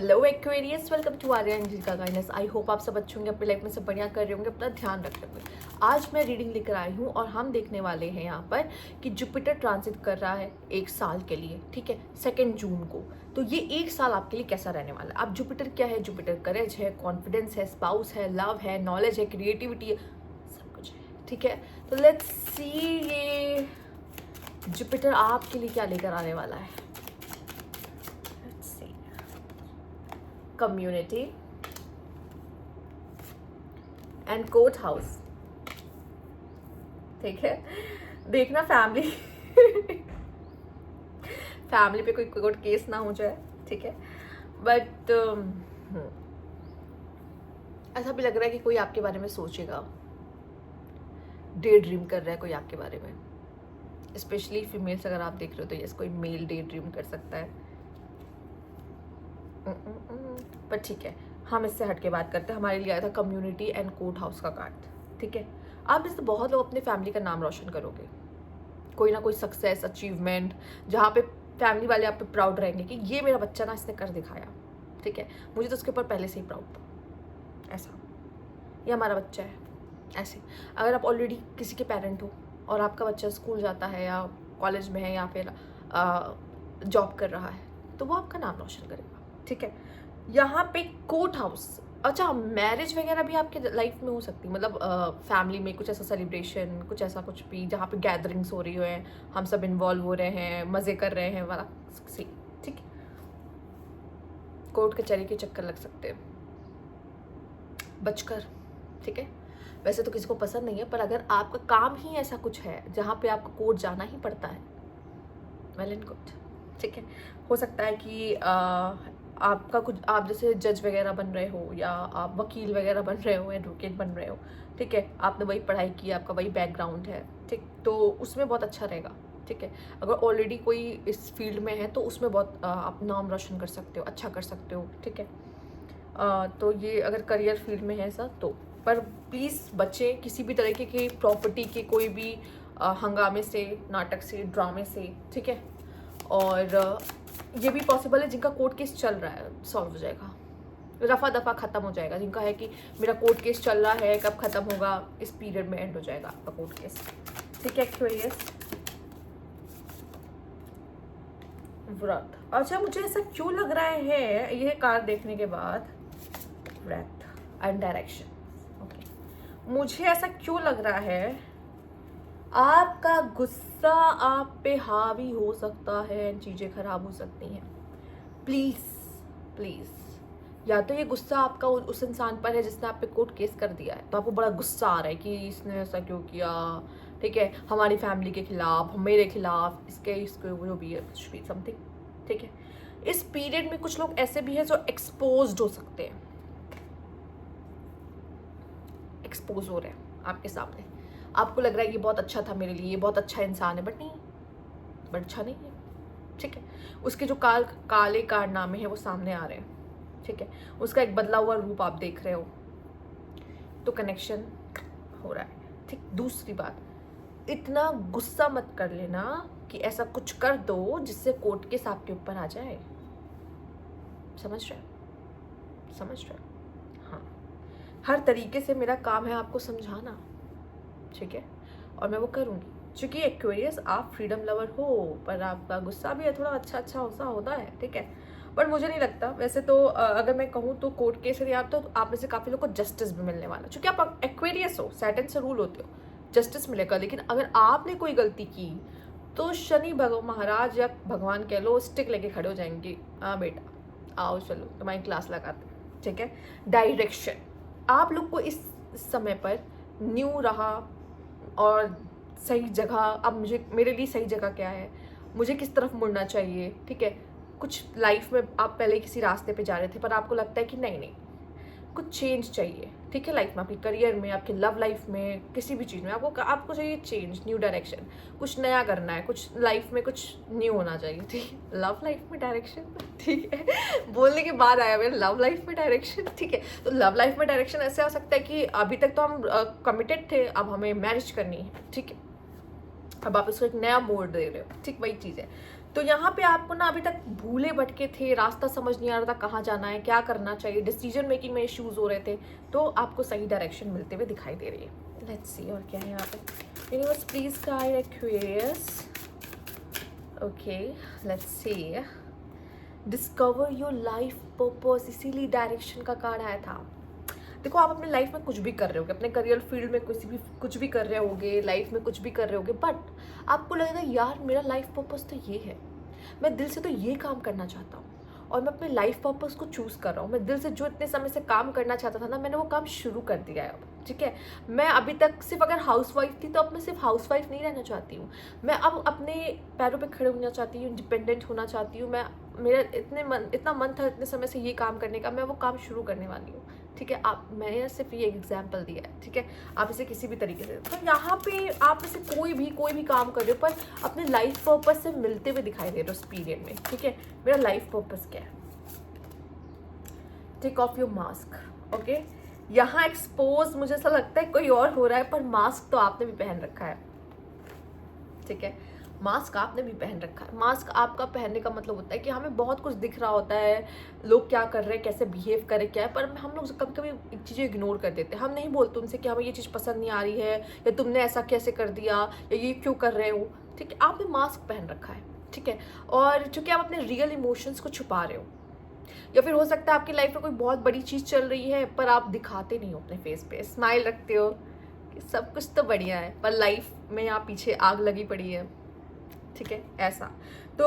Hello Aquarius, welcome to Arya Angel का guidance. I hope आप सब अच्छे होंगे, अपनी लाइफ में सब बढ़िया कर रहे होंगे, अपना ध्यान रख रहे होंगे। आज मैं रीडिंग लेकर आई हूँ और हम देखने वाले हैं यहाँ पर कि जुपिटर ट्रांजिट कर रहा है 1 साल के लिए, ठीक है, 2 जून को। तो ये 1 साल आपके लिए कैसा रहने वाला है। अब जुपिटर क्या है? जुपिटर करेज है, कॉन्फिडेंस है, स्पाउस है, लव है, नॉलेज है, क्रिएटिविटी है, सब कुछ है, ठीक है। तो लेट्स सी ये जुपिटर आपके लिए क्या लेकर आने वाला है। कम्युनिटी एंड कोर्ट हाउस, ठीक है। देखना फैमिली फैमिली पे कोई कोर्ट केस ना हो जाए, ठीक है। बट ऐसा भी लग रहा है कि कोई आपके बारे में सोचेगा, डे ड्रीम कर रहा है कोई आपके बारे में। स्पेशली फीमेल्स अगर आप देख रहे हो तो यस, कोई मेल डे ड्रीम कर सकता है। पर ठीक है, हम इससे हट के बात करते हैं। हमारे लिए आया था कम्युनिटी एंड कोर्ट हाउस का कार्ड, ठीक है। आप इससे बहुत लोग अपने फैमिली का नाम रोशन करोगे, कोई ना कोई सक्सेस अचीवमेंट जहाँ पे फैमिली वाले आप पे प्राउड रहेंगे कि ये मेरा बच्चा ना इसने कर दिखाया, ठीक है। मुझे तो उसके ऊपर पहले से ही प्राउड था, ऐसा, ये हमारा बच्चा है, ऐसे। अगर आप ऑलरेडी किसी के पेरेंट हो और आपका बच्चा स्कूल जाता है या कॉलेज में है या फिर जॉब कर रहा है तो वो आपका नाम रोशन करेगा, ठीक है। यहाँ पे कोर्ट हाउस, अच्छा, मैरिज वगैरह भी आपके लाइफ में हो सकती है, मतलब फैमिली में कुछ ऐसा सेलिब्रेशन, कुछ ऐसा कुछ भी जहाँ पे गैदरिंग्स हो रही हो हैं, हम सब इन्वॉल्व हो रहे हैं, मज़े कर रहे हैं वाला सी, ठीक है। कोर्ट कचहरी के चक्कर लग सकते हैं, बचकर, ठीक है। वैसे तो किसी को पसंद नहीं है, पर अगर आपका काम ही ऐसा कुछ है जहाँ पे आपको कोर्ट जाना ही पड़ता है, वेल एंड गुड, ठीक है। हो सकता है कि आपका कुछ, आप जैसे जज वगैरह बन रहे हो या आप वकील वगैरह बन रहे हो, एडवोकेट बन रहे हो, ठीक है। आपने वही पढ़ाई की, आपका वही बैकग्राउंड है, ठीक, तो उसमें बहुत अच्छा रहेगा, ठीक है। अगर ऑलरेडी कोई इस फील्ड में है तो उसमें बहुत आप नाम रोशन कर सकते हो, अच्छा कर सकते हो, ठीक है। तो ये अगर करियर फील्ड में है ऐसा तो, पर प्लीज़ बचें किसी भी तरीके की प्रॉपर्टी के कोई भी हंगामे से, नाटक से, ड्रामे से, ठीक है। और ये भी पॉसिबल है जिनका कोर्ट केस चल रहा है सॉल्व हो जाएगा, रफा दफा ख़त्म हो जाएगा। जिनका है कि मेरा कोर्ट केस चल रहा है, कब ख़त्म होगा, इस पीरियड में एंड हो जाएगा आपका कोर्ट केस, ठीक है। एक्वेरियस, व्रत, अच्छा, मुझे ऐसा क्यों लग रहा है ये कार्ड देखने के बाद, व्रत एंड डायरेक्शन, ओके। मुझे ऐसा क्यों लग रहा है, आपका गुस्सा आप पे हावी हो सकता है, चीज़ें खराब हो सकती हैं। प्लीज़ प्लीज़, या तो ये गुस्सा आपका उस इंसान पर है जिसने आप पे कोर्ट केस कर दिया है, तो आपको बड़ा गुस्सा आ रहा है कि इसने ऐसा क्यों किया, ठीक है, हमारी फैमिली के खिलाफ, मेरे खिलाफ, इसके जो भी है, कुछ भी समथिंग, ठीक है। इस पीरियड में कुछ लोग ऐसे भी हैं जो एक्सपोज्ड हो सकते हैं, एक्सपोज हो रहे हैं आपके सामने। आपको लग रहा है ये बहुत अच्छा था मेरे लिए, ये बहुत अच्छा इंसान है, बट नहीं, बट अच्छा नहीं है, ठीक है। उसके जो काले कारनामे हैं वो सामने आ रहे हैं, ठीक है। उसका एक बदला हुआ रूप आप देख रहे हो, तो कनेक्शन हो रहा है, ठीक। दूसरी बात, इतना गुस्सा मत कर लेना कि ऐसा कुछ कर दो जिससे कोर्ट केस आपके ऊपर आ जाए, समझ रहे हो, समझ रहे हो, हाँ। हर तरीके से मेरा काम है आपको समझाना, ठीक है, और मैं वो करूँगी। क्योंकि एक्वेरियस आप फ्रीडम लवर हो, पर आपका गुस्सा भी है थोड़ा अच्छा अच्छा सा होता है, ठीक है। बट मुझे नहीं लगता, वैसे तो अगर मैं कहूँ तो कोर्ट केस है आप, तो आप में से काफ़ी लोग को जस्टिस भी मिलने वाला, क्योंकि आप एक्वेरियस हो, सैटर्न से रूल होते हो, जस्टिस मिलेगा। लेकिन अगर आपने कोई गलती की तो शनि महाराज या भगवान कह लो, स्टिक लेके खड़े हो जाएंगे, हाँ बेटा आओ चलो तुम्हारी क्लास लगाते, ठीक है। डायरेक्शन, आप लोग को इस समय पर न्यू रहा और सही जगह, अब मुझे, मेरे लिए सही जगह क्या है, मुझे किस तरफ मुड़ना चाहिए, ठीक है। कुछ लाइफ में आप पहले किसी रास्ते पे जा रहे थे पर आपको लगता है कि नहीं नहीं, कुछ चेंज चाहिए, ठीक है। लाइफ में, आपके करियर में, आपके लव लाइफ में, किसी भी चीज़ में आपको चाहिए चेंज, न्यू डायरेक्शन, कुछ नया करना है, कुछ लाइफ में कुछ न्यू होना चाहिए, ठीक है। लव लाइफ में डायरेक्शन, ठीक है, बोलने के बाद आया मेरे लव लाइफ में डायरेक्शन, ठीक है। तो लव लाइफ में डायरेक्शन ऐसे आ सकता है कि अभी तक तो हम कमिटेड थे, अब हमें मैरिज करनी है, ठीक है। अब आप इसको एक नया मोड़ दे रहे हो, ठीक, वही चीज़ है। तो यहाँ पे आपको ना अभी तक भूले भटके थे, रास्ता समझ नहीं आ रहा था कहाँ जाना है, क्या करना चाहिए, डिसीजन मेकिंग में इश्यूज हो रहे थे, तो आपको सही डायरेक्शन मिलते हुए दिखाई दे रही है। लेट्स सी और क्या है यहाँ पे। Universe please guide Aquarius. Okay let's see. Discover your life purpose, इसीलिए डायरेक्शन का कार्ड आया था। देखो आप अपने लाइफ में कुछ भी कर रहे होगे, अपने करियर फील्ड में कुछ भी कर रहे होगे, लाइफ में कुछ भी कर रहे होगे, बट आपको लगेगा यार मेरा लाइफ पर्पस तो ये है, मैं दिल से तो ये काम करना चाहता हूँ और मैं अपने लाइफ पर्पस को चूज़ कर रहा हूँ। मैं दिल से जो इतने समय से काम करना चाहता था ना, मैंने वो काम शुरू कर दिया है अब, ठीक है। मैं अभी तक सिर्फ अगर हाउसवाइफ थी तो अब मैं सिर्फ हाउसवाइफ नहीं रहना चाहती हूँ। मैं अब अपने पैरों पे खड़े होना चाहती हूँ, इंडिपेंडेंट होना चाहती हूँ। मेरा इतना मन था इतने समय से ये काम करने का, मैं वो काम शुरू करने वाली हूँ, ठीक है। आप मैंने सिर्फ ये एग्जाम्पल दिया है, ठीक है। आप इसे किसी भी तरीके से, तो यहाँ पे आप इसे कोई भी काम कर रहे हो पर अपने लाइफ पर्पस से मिलते हुए दिखाई दे रहे हो उस पीरियड में, ठीक है। मेरा लाइफ पर्पस क्या है? Take off your mask. Okay, यहाँ एक्सपोज मुझे ऐसा लगता है कोई और हो रहा है, पर मास्क तो आपने भी पहन रखा है, ठीक है। मास्क आपने भी पहन रखा है। मास्क आपका पहनने का मतलब होता है कि हमें बहुत कुछ दिख रहा होता है, लोग क्या कर रहे हैं, कैसे बिहेव कर रहे क्या है, पर हम लोग कभी कभी एक चीज़ें इग्नोर कर देते हैं। हम नहीं बोलते उनसे कि हमें ये चीज़ पसंद नहीं आ रही है, या तुमने ऐसा कैसे कर दिया, या ये क्यों कर रहे हो, ठीक है। आपने मास्क पहन रखा है, ठीक है। और चूंकि आप अपने रियल इमोशंस को छुपा रहे हो, या फिर हो सकता है आपकी लाइफ में कोई बहुत बड़ी चीज़ चल रही है पर आप दिखाते नहीं हो, अपने फेस पे स्माइल रखते हो कि सब कुछ तो बढ़िया है, पर लाइफ में यहाँ पीछे आग लगी पड़ी है, ठीक है, ऐसा। तो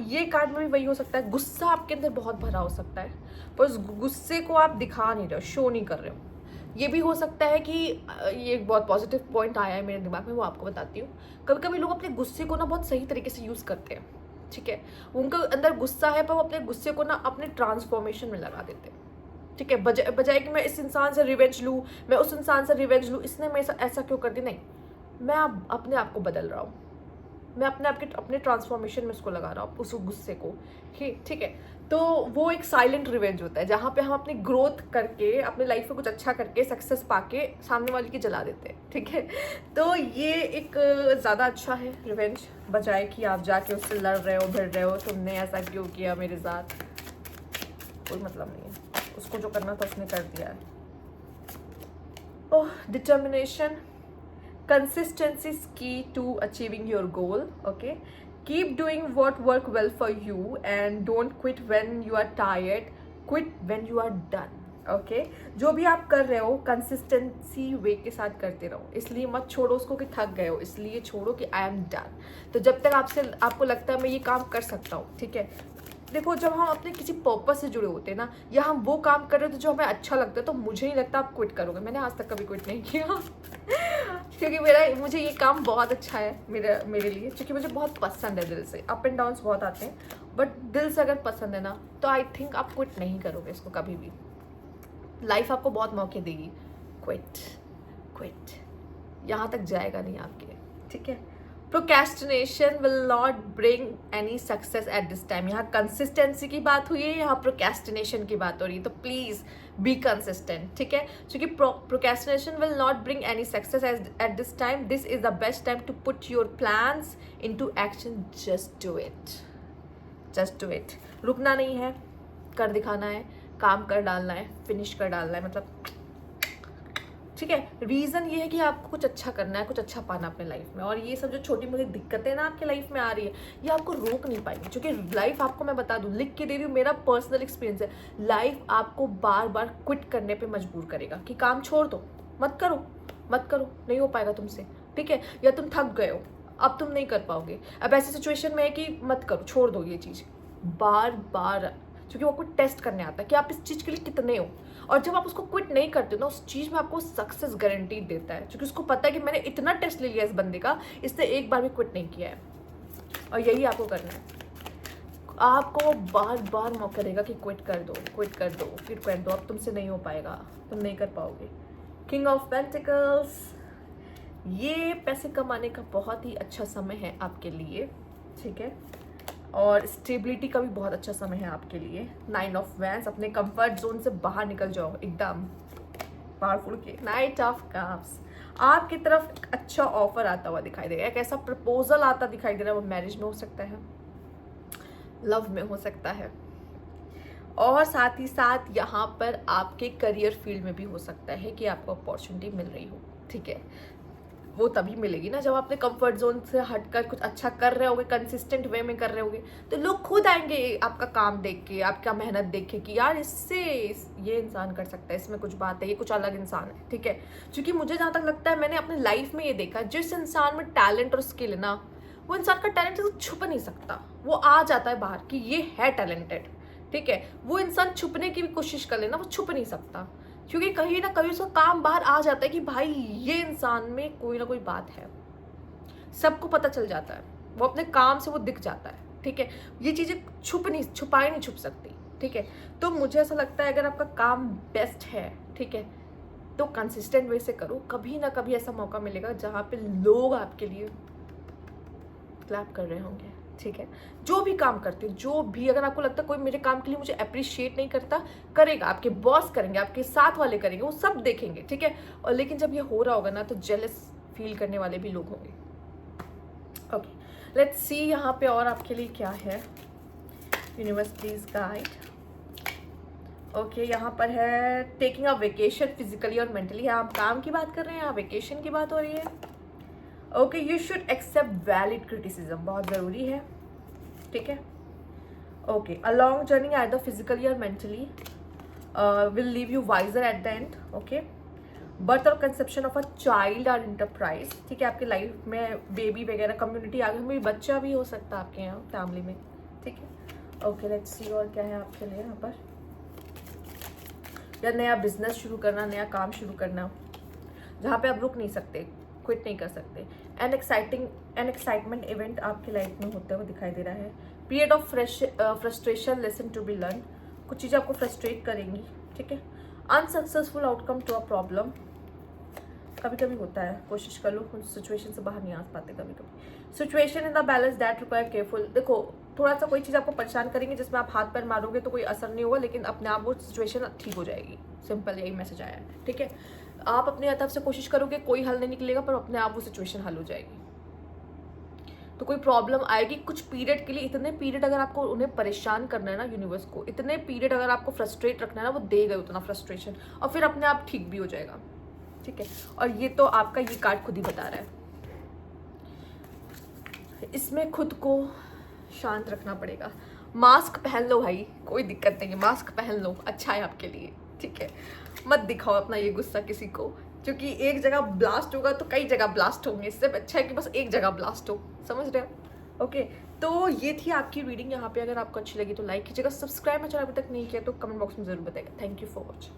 ये कार्ड में भी वही हो सकता है। गुस्सा आपके अंदर बहुत भरा हो सकता है, पर उस गुस्से को आप दिखा नहीं रहे हो, शो नहीं कर रहे हो। ये भी हो सकता है कि ये एक बहुत पॉजिटिव पॉइंट आया है मेरे दिमाग में, वो आपको बताती हूँ। कभी कभी लोग अपने गुस्से को ना बहुत सही तरीके से यूज़ करते हैं, ठीक है। उनके अंदर गुस्सा है पर वो अपने गुस्से को ना अपने ट्रांसफॉर्मेशन में लगा देते हैं, ठीक है। बजाय कि मैं इस इंसान से रिवेंज लूँ, मैं उस इंसान से रिवेंज लूँ, इसने मेरे साथ ऐसा क्यों कर दी, नहीं, मैं अपने आप को बदल रहा हूँ, मैं अपने ट्रांसफॉर्मेशन में उसको लगा रहा हूँ, उस गुस्से को, ठीक है। तो वो एक साइलेंट रिवेंज होता है, जहाँ पे हम अपनी ग्रोथ करके, अपने लाइफ में कुछ अच्छा करके, सक्सेस पाके सामने वाले की जला देते हैं, ठीक है। तो ये एक ज़्यादा अच्छा है रिवेंज, बजाय कि आप जाके उससे लड़ रहे हो, भिड़ रहे हो, तुमने ऐसा क्यों किया मेरे साथ, कोई मतलब नहीं है, उसको जो करना था उसने कर दिया है। ओह, determination, consistency is key to achieving your goal. Okay, keep doing what work well for you and don't quit when you are tired, quit when you are done. Okay, जो भी आप कर रहे हो कंसिस्टेंसी वे के साथ करते रहो, इसलिए मत छोड़ो उसको कि थक गए हो, इसलिए छोड़ो कि आई एम डन। तो जब तक आपको लगता है मैं ये काम कर सकता हूँ, ठीक है। देखो, जब हम अपने किसी पर्पस से जुड़े होते हैं ना, या हम वो काम कर रहे हो तो जो हमें अच्छा लगता है, तो मुझे नहीं लगता आप क्विट करोगे। मैंने आज तक कभी क्विट नहीं किया क्योंकि मुझे ये काम बहुत अच्छा है मेरे लिए, क्योंकि मुझे बहुत पसंद है दिल से। अप एंड डाउन्स बहुत आते हैं, बट दिल से अगर पसंद है ना, तो आई थिंक आप क्विट नहीं करोगे इसको कभी भी। लाइफ आपको बहुत मौके देगी, क्विट यहाँ तक जाएगा नहीं आपके, ठीक है। Procrastination will not bring any success at this time. यहाँ कंसिस्टेंसी की बात हुई है, यहाँ प्रोक्रेस्टिनेशन की बात हो रही है, तो प्लीज बी कंसिस्टेंट, ठीक है। क्योंकि procrastination will not bring any success at this time, this is the best time to put your plans into action. Just do it, रुकना नहीं है, कर दिखाना है, काम कर डालना है, फिनिश कर डालना है, मतलब ठीक है। रीज़न ये है कि आपको कुछ अच्छा करना है, कुछ अच्छा पाना अपने लाइफ में, और ये सब जो छोटी मोटी दिक्कतें ना आपके लाइफ में आ रही है, ये आपको रोक नहीं पाएंगी। क्योंकि लाइफ आपको, मैं बता दूं, लिख के दे रही हूँ, मेरा पर्सनल एक्सपीरियंस है, लाइफ आपको बार बार क्विट करने पे मजबूर करेगा कि काम छोड़ दो, मत करो, नहीं हो पाएगा तुमसे, ठीक है। या तुम थक गए हो, अब तुम नहीं कर पाओगे, अब ऐसी सिचुएशन में है कि मत करो, छोड़ दो ये चीज़, बार बार, क्योंकि वो आपको टेस्ट करने आता है कि आप इस चीज़ के लिए कितने हो। और जब आप उसको क्विट नहीं करते हो ना, उस चीज़ में आपको सक्सेस गारंटी देता है, क्योंकि उसको पता है कि मैंने इतना टेस्ट ले लिया इस बंदे का, इसने एक बार भी क्विट नहीं किया है। और यही आपको करना है, आपको बार बार मौका देगा कि क्विट कर दो, फिर कर दो, अब तुमसे नहीं हो पाएगा, तुम नहीं कर पाओगे। किंग ऑफ पेंटिकल्स, ये पैसे कमाने का बहुत ही अच्छा समय है आपके लिए, ठीक है। और स्टेबिलिटी का भी बहुत अच्छा समय है आपके लिए। 9 ऑफ वैंड्स, अपने कंफर्ट जोन से बाहर निकल जाओ एकदम पावरफुल के। नाइट ऑफ कप्स, आपकी तरफ एक अच्छा ऑफर आता हुआ दिखाई देगा, एक ऐसा प्रपोजल आता दिखाई दे रहा है, वो मैरिज में हो सकता है, लव में हो सकता है, और साथ ही साथ यहाँ पर आपके करियर फील्ड में भी हो सकता है कि आपको अपॉर्चुनिटी मिल रही हो, ठीक है। वो तभी मिलेगी ना जब आप अपने कंफर्ट जोन से हटकर कुछ अच्छा कर रहे होगे, कंसिस्टेंट वे में कर रहे होगे, तो लोग खुद आएंगे आपका काम देख के, आपका मेहनत देख के कि यार ये इंसान कर सकता है, इसमें कुछ बात है, ये कुछ अलग इंसान है, ठीक है। क्योंकि मुझे जहाँ तक लगता है, मैंने अपनी लाइफ में ये देखा, जिस इंसान में टैलेंट और स्किल है ना, वो इंसान का टैलेंट छुप नहीं सकता, वो आ जाता है बाहर कि ये है टैलेंटेड, ठीक है। वो इंसान छुपने की भी कोशिश कर लेना, वो छुप नहीं सकता, क्योंकि कहीं ना कहीं उसका काम बाहर आ जाता है कि भाई ये इंसान में कोई ना कोई बात है, सबको पता चल जाता है, वो अपने काम से वो दिख जाता है, ठीक है। ये चीज़ें छुपाई नहीं छुप सकती, ठीक है। तो मुझे ऐसा लगता है अगर आपका काम बेस्ट है, ठीक है, तो कंसिस्टेंट वे से करो, कभी ना कभी ऐसा मौका मिलेगा जहाँ पे लोग आपके लिए क्लैप कर रहे होंगे, ठीक है। जो भी काम करते हो, जो भी, अगर आपको लगता है कोई मेरे काम के लिए मुझे अप्रिशिएट नहीं करता, करेगा, आपके बॉस करेंगे, आपके साथ वाले करेंगे, वो सब देखेंगे, ठीक है। और लेकिन जब ये हो रहा होगा ना, तो जेलस फील करने वाले भी लोग होंगे। ओके, लेट्स सी यहाँ पे और आपके लिए क्या है। Universe please guide. ओके, यहाँ पर है taking a vacation physically or mentally. आप काम की बात कर रहे हैं, यहाँ वेकेशन की बात हो रही है। Okay, you should accept valid criticism, बहुत ज़रूरी है, ठीक है। Okay, a long journey either physically or mentally will leave you wiser at the end. Okay, birth और conception of a child are enterprise, ठीक है। आपकी लाइफ में बेबी वगैरह कम्युनिटी आ गई, बच्चा भी हो सकता है आपके यहाँ फैमिली में, ठीक है। ओके, लेट्स सी और क्या है आपके लिए यहाँ पर। या नया बिजनेस शुरू करना, नया काम शुरू करना, जहाँ पे आप रुक नहीं सकते, क्विट नहीं कर सकते। एन एक्साइटमेंट इवेंट आपकी लाइफ में होते हुए दिखाई दे रहा है। Period of frustration, lesson to be learn, कुछ चीज़ें आपको फ्रस्ट्रेट करेंगी, ठीक है। Unsuccessful outcome to a problem, कभी कभी होता है, कोशिश कर लो, उस सिचुएशन से बाहर नहीं आ पाते कभी कभी। Situation in the balance that require careful, देखो थोड़ा सा कोई चीज़ आपको परेशान करेंगे जिसमें आप हाथ पैर मारोगे तो कोई असर नहीं होगा, लेकिन अपने आप वो सिचुएशन ठीक हो जाएगी। सिंपल यही मैसेज आया है, ठीक है। आप अपने तरफ से कोशिश करोगे, कोई हल नहीं निकलेगा, पर अपने आप वो सिचुएशन हल हो जाएगी। तो कोई प्रॉब्लम आएगी कुछ पीरियड के लिए, इतने पीरियड अगर आपको उन्हें परेशान करना है ना, यूनिवर्स को इतने पीरियड अगर आपको फ्रस्ट्रेट रखना है ना, वो देगा उतना फ्रस्ट्रेशन, और फिर अपने आप ठीक भी हो जाएगा, ठीक है। और ये तो आपका ये कार्ड खुद ही बता रहा है। इसमें खुद को शांत रखना पड़ेगा। मास्क पहन लो भाई, कोई दिक्कत नहीं है, मास्क पहन लो, अच्छा है आपके लिए, ठीक है। मत दिखाओ अपना ये गुस्सा किसी को, क्योंकि एक जगह ब्लास्ट होगा तो कई जगह ब्लास्ट होंगे, इससे अच्छा है कि बस एक जगह ब्लास्ट हो, समझ रहे हो। ओके, तो ये थी आपकी रीडिंग यहाँ पे। अगर आपको अच्छी लगी तो लाइक कीजिएगा, सब्सक्राइब मेरा चैनल अभी तक नहीं किया तो कमेंट बॉक्स में जरूर बताइएगा। Thank you for watching.